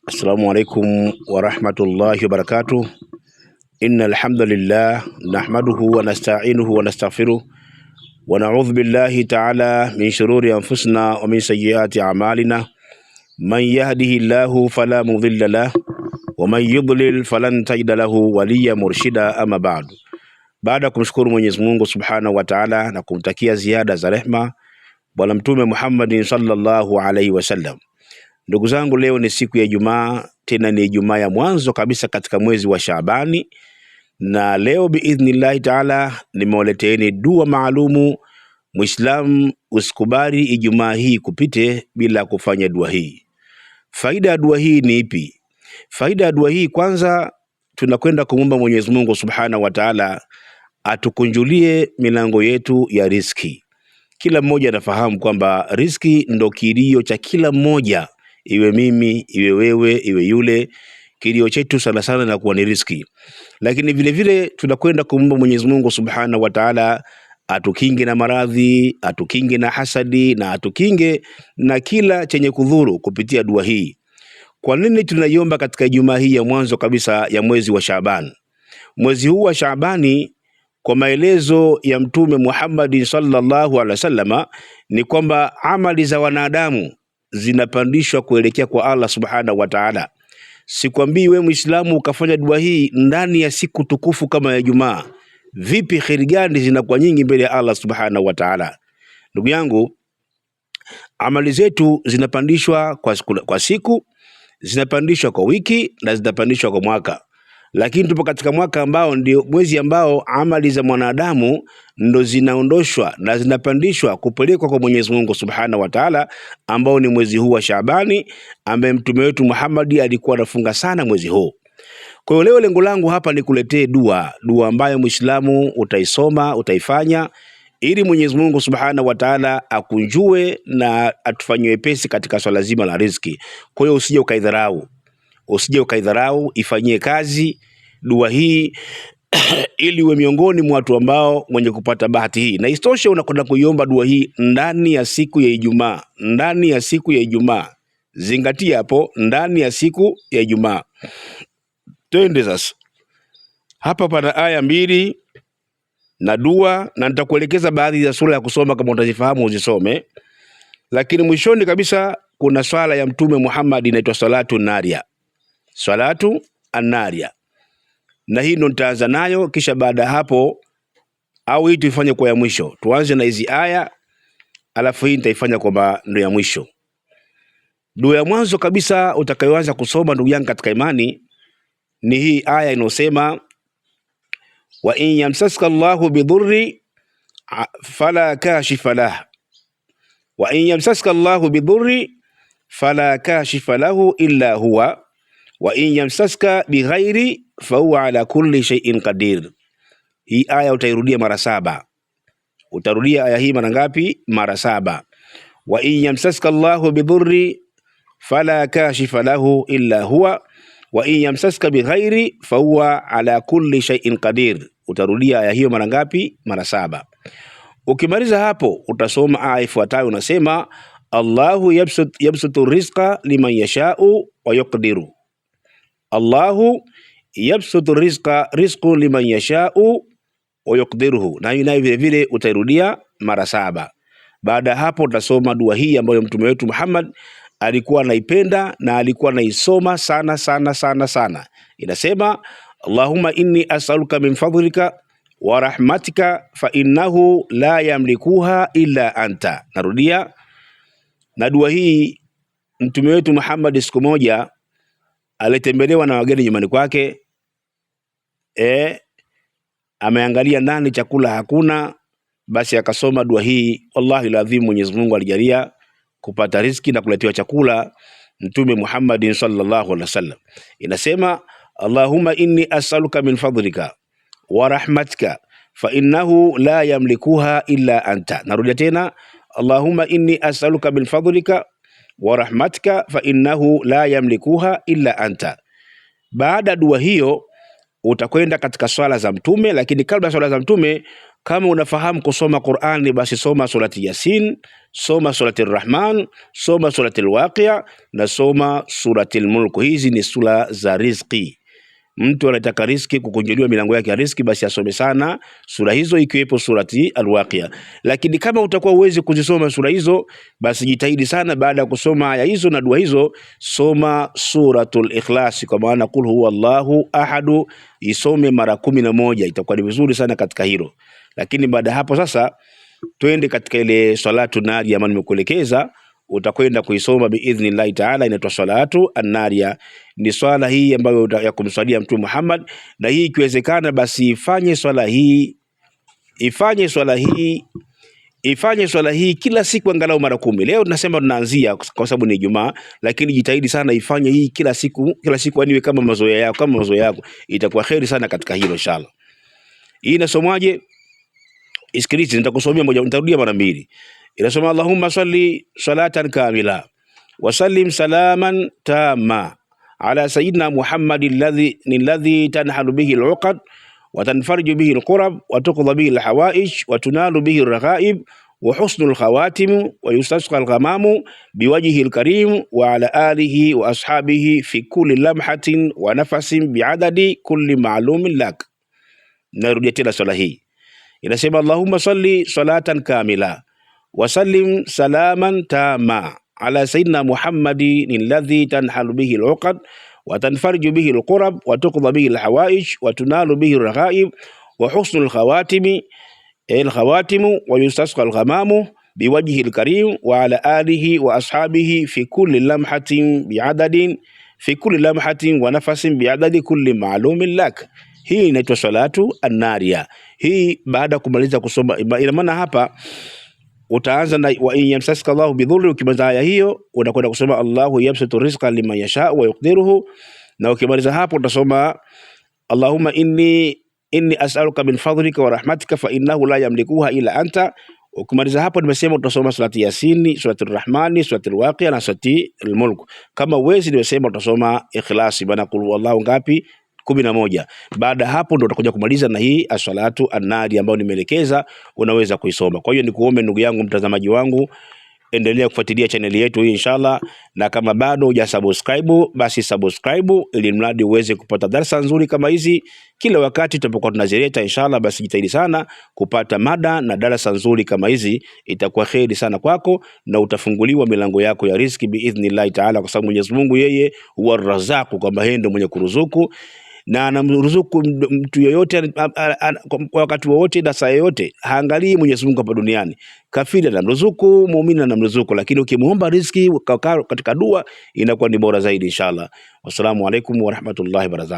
Assalamu alaikum wa rahmatullahi wa barakatuh. Innal hamdalillah nahmaduhu wa nasta'inuhu wa nastaghfiruh wa na'udhu billahi ta'ala min shururi anfusina wa min sayyiati a'malina. Man yahdihillahu fala mudilla lahu wa man yudlil falan tajida lahu waliya murshida. Ama ba'du. Baada kumshukuru Mwenyezi Mungu Subhanahu wa Ta'ala na kumtakia ziada za rehma Bwana Mtume Muhammadin sallallahu alaihi wasallam. Ndugu zangu, leo ni siku ya Ijumaa, tena ni Ijumaa ya mwanzo kabisa katika mwezi wa Shaabani, na leo biidhnillahi taala nimewaleteeni dua maalumu. Muislamu usikubali Ijumaa hii kupite bila kufanya dua hii. Faida ya dua hii ni ipi? Faida ya dua hii, kwanza tunakwenda kumwomba Mwenyezi Mungu Subhanahu wa Ta'ala atukunjulie milango yetu ya riziki. Kila mmoja anafahamu kwamba riziki ndo kilio cha kila mmoja, iwe mimi, iwe wewe, iwe yule. Kilio chetu sana sana na kuwa ni riziki. Lakini vile vile tunakwenda kumwomba Mwenyezi Mungu Subhanahu wa Ta'ala atukinge na maradhi, atukinge na hasadi, na atukinge na kila chenye kudhuru kupitia dua hii. Kwa nini tunaiomba katika Ijumaa hii ya mwanzo kabisa ya mwezi wa Shaaban? Mwezi huu wa Shaabani, kwa maelezo ya Mtume Muhammad sallallahu alaihi wasallama, ni kwamba amali za wanadamu zinapandishwa kuelekea kwa Allah Subhanahu wa Ta'ala. Sikwambii wewe Muislamu ukafanya dua hii ndani ya siku tukufu kama ya Ijumaa, vipi kheri gani zinakuwa nyingi mbele ya Allah Subhanahu wa Ta'ala? Ndugu yangu, amali zetu zinapandishwa kwa siku, zinapandishwa kwa wiki, na zinapandishwa kwa mwaka. Lakini tupo katika mwaka ambao ndio mwezi ambao amali za mwanadamu ndo zinaondoshwa na zinapandishwa kupelekwa kwa Mwenyezi Mungu Subhanahu wa Ta'ala, ambao ni mwezi huu wa Shaabani, ambaye mtume wetu Muhammad alikuwa anafunga sana mwezi huu. Kwa hiyo leo lengo langu hapa ni kuletee dua ambayo Muislamu utaisoma, utaifanya ili Mwenyezi Mungu Subhanahu wa Ta'ala akunjue na atufanyie wepesi katika swala zima la riziki. Kwa hiyo usije ukaidharau, ifanyie kazi dua hii ili uwe miongoni mwa watu ambao mwenye kupata bahati hii. Na isitoshe unakwenda kuiomba dua hii ndani ya siku ya Ijumaa, ndani ya siku ya Ijumaa. Zingatia hapo, ndani ya siku ya Ijumaa. Twende sasa. Hapa pana aya 2 na dua, na nitakuelekeza baadhi ya sura ya kusoma kama utazifahamu uzisome. Lakini mwishoni kabisa kuna swala ya Mtume Muhammad inaitwa salatu naria. Salatu an-naria. Na hii ndo nitaanza nayo, kisha baada hapo, au hii tuifanye kwa ya mwisho. Tuanze na hizi aya, alafu hii nitaifanya kwa ndo ya mwisho. Dua ya mwanzo kabisa utakayoanza kusoma, ndugu yangu katika imani, ni hii aya inosema: wa in yamsaska Allahu bidhurri fala kashifa lahu, wa in yamsaska Allahu bidhurri fala kashifa lahu illa huwa, wa in yamsaska bighairi fa huwa ala kulli shay'in qadir. Hii aya utairudia mara 7. Utarudia aya hii mara ngapi? Mara 7. Wa in yamsaska Allahu bidhurri fala kashifa lahu illa huwa, wa in yamsaska bighairi fa huwa ala kulli shay'in qadir. Utarudia aya hiyo mara ngapi? Mara 7. Ukimaliza hapo utasoma aya ifuatayo, unasema: Allahu yabsutu rizqa liman yasha'u wa yaqdiru. Allahu yabsutu rizqu liman yasha'u wa yaqdiruhu. Na hiyo vile vile utairudia mara 7. Baada ya hapo utasoma dua hii ambayo mtume wetu Muhammad alikuwa anaipenda na alikuwa anaisoma sana sana sana sana. Inasema: Allahumma inni as'aluka min fadlika wa rahmatika fa innahu la yamlikuha illa anta. Narudia. Na dua hii mtume wetu Muhammad siku moja alitembelewa na wageni nyumbani kwake. Ameangalia ndani chakula hakuna, basi akasoma dua hii. Wallahi alazim, Mwenyezi Mungu alijalia kupata riziki na kuletewa chakula mtume Muhammad sallallahu alaihi wasallam. Inasema: Allahumma inni as'aluka min fadlika wa rahmatika fa innahu la yamlikuha illa anta. Narudia tena: Allahumma inni as'aluka min fadlika wa rahmatika fa innahu la yamlikuha illa anta. Baada dua hiyo utakwenda katika swala za mtume, lakini kabla swala za mtume Kama unafahamu kusoma Qur'ani, basi soma surati Yasin, soma surati Rahman, soma surati Al-Waqi'a na soma surati Al-Mulk. Hizi ni sura za riziki. Mtu anataka riziki, kukunjuliwa milango yake ya riziki, basi asome sana sura hizo, ikiwepo surati Al-Waqi'a. Lakini kama utakuwa uwezi kuzisoma sura hizo, basi jitahidi sana baada ya kusoma aya hizo na dua hizo, soma suratul Ikhlas, kwa maana kul huwallahu ahadu, isome mara 11. Itakuwa ni vizuri sana katika hilo. Lakini baada hapo sasa twende katika ile salatu naria ambayo nimekuelekeza, utakwenda kuisoma biidhnillah taala. Inaitwa salatu an-naria. Ni swala hii ambayo ya kumswalia Mtume Muhammad, na hii ikiwezekana basi ifanye swala hii kila siku angalau mara 10. Leo tunasema tunaanzia kwa sababu ni Ijumaa, lakini jitahidi sana ifanye hii kila siku aniwe kama mazoea yako, itakuwa kheri sana katika hilo inshallah. Hii inasomwaje? Isikilize, nitakusomea moja, nitarudia mara 2. Inasoma Allahumma salli salatan kamila wa sallim salaman tamma ala sayyidina Muhammadin alladhi tanhalu bihi al-uqad wa tanfariju bihi al-qurab wa tuqda bihi al-hawaij wa tunalu bihi al-raghaib wa husnul khawatim wa yustasqa al-ghamamu biwajhihi al-karim wa ala alihi wa ashabihi fi kulli lamhatin wa nafasin bi'adadi kulli ma'lumin lak. Narudia tena swala hii. Inasema Allahumma salli salatan kamila wa sallim salaman tama ala sayyidina Muhammadin alladhi tanhalu bihi al-uqad wa tanfariju bihi al-qurab wa tuqda bihi al-hawaij wa tunalu bihi al-raghaib wa husnul khawatimi wa yustasqa al-ghamamu biwajhihi al-karim wa ala alihi wa ashabihi fi kulli lamhatin wa nafasin bi'adadi kulli ma'lumin lak. Hii inaitwa salatu an-naria. Hii baada kumaliza kusoma, ina maana hapa utaanza na wa in yamsaska Allahu bidhurri. Ukimaliza aya hiyo unakwenda kusoma Allahu yabsutu rizqa liman yasha wa yaqdiruhu, na ukimaliza hapo utasoma Allahumma inni as'aluka min fadlika wa rahmatika fa innahu la yamlikuha illa anta. Ukimaliza hapo nimesema utasoma surati Yasin, surati Rahmani, surati Al-Waqi'a na surati Al-Mulk. Kama uwezi nimesema utasoma Ikhlas, bana kul wallahu ngapi? 11. Baada hapo ndo utakuja kumaliza na hii as-salatu an-nari ambayo nimeelekeza, unaweza kuisoma. Kwa hiyo nikuombe ndugu yangu mtazamaji wangu, endelea kufuatilia channel yetu hii inshallah, na kama bado hujasubscribe basi subscribe, ili mradi uweze kupata darasa nzuri kama hizi kila wakati tunapokuwa tunazileta inshallah. Basi jitahidi sana kupata mada na darasa nzuri kama hizi, itakuwa kheri sana kwako na utafunguliwa milango yako ya riziki biidhnillah taala, kwa sababu Mwenyezi Mungu yeye huwa Razzaq, kwamba yeye ndiye mwenye kuruzuku na anamruzuku mtu yoyote kwa wakati wote na saa yote. Haangalii Mwenyezi Mungu hapa duniani, kafiri anamruzuku, muumini anamruzuku, lakini ukimuomba riziki katika dua inakuwa ni bora zaidi inshallah. Wassalamu alaikum warahmatullahi wabarakatuh.